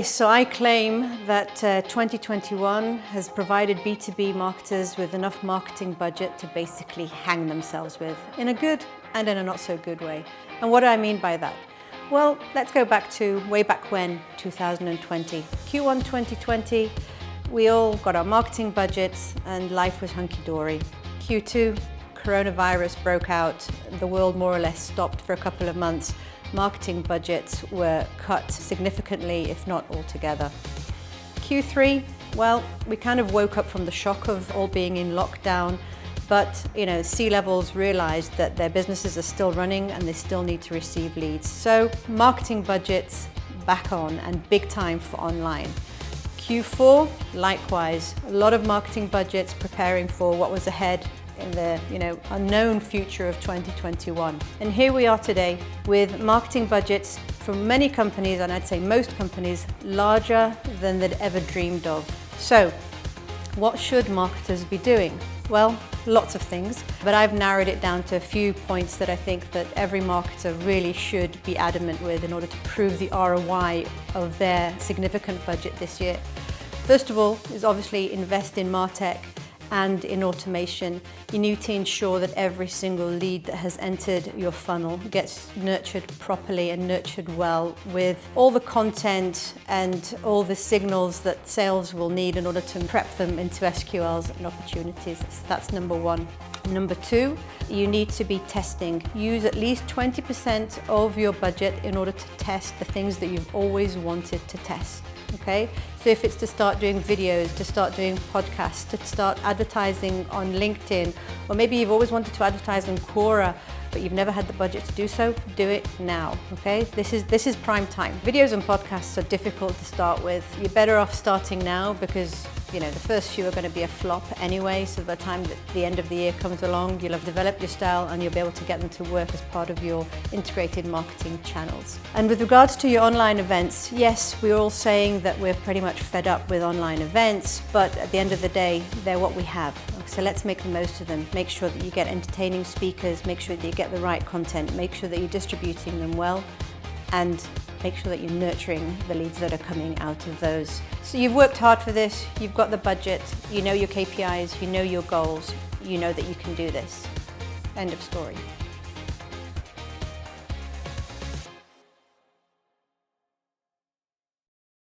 So I claim that 2021 has provided B2B marketers with enough marketing budget to basically hang themselves with, in a good and in a not so good way. And what do I mean by that? Well, let's go back to way back when, 2020. Q1 2020, we all got our marketing budgets and life was hunky-dory. Q2, coronavirus broke out, the world more or less stopped for a couple of months. Marketing budgets were cut significantly, if not altogether. Q3, well, we kind of woke up from the shock of all being in lockdown, but C-levels realized that their businesses are still running and they still need to receive leads. So marketing budgets back on, and big time for online. Q4, likewise, a lot of marketing budgets preparing for what was ahead in the unknown future of 2021. And here we are today with marketing budgets from many companies, and I'd say most companies, larger than they'd ever dreamed of. So what should marketers be doing? Well, lots of things, but I've narrowed it down to a few points that I think that every marketer really should be adamant with in order to prove the ROI of their significant budget this year. First of all is obviously invest in MarTech and in automation. You need to ensure that every single lead that has entered your funnel gets nurtured properly and nurtured well with all the content and all the signals that sales will need in order to prep them into SQLs and opportunities. That's number one. Number two, you need to be testing. Use at least 20% of your budget in order to test the things that you've always wanted to test. Okay, so if it's to start doing videos, to start doing podcasts, to start advertising on LinkedIn, or maybe you've always wanted to advertise on Quora, but you've never had the budget to do so, do it now, okay? This is prime time. Videos and podcasts are difficult to start with. You're better off starting now because the first few are going to be a flop anyway, so by the time that the end of the year comes along, you'll have developed your style and you'll be able to get them to work as part of your integrated marketing channels. And with regards to your online events, yes, we're all saying that we're pretty much fed up with online events, but at the end of the day, they're what we have. So let's make the most of them. Make sure that you get entertaining speakers, make sure that you get the right content, make sure that you're distributing them well, and make sure that you're nurturing the leads that are coming out of those. So you've worked hard for this, you've got the budget, you know your KPIs, you know your goals, you know that you can do this. End of story.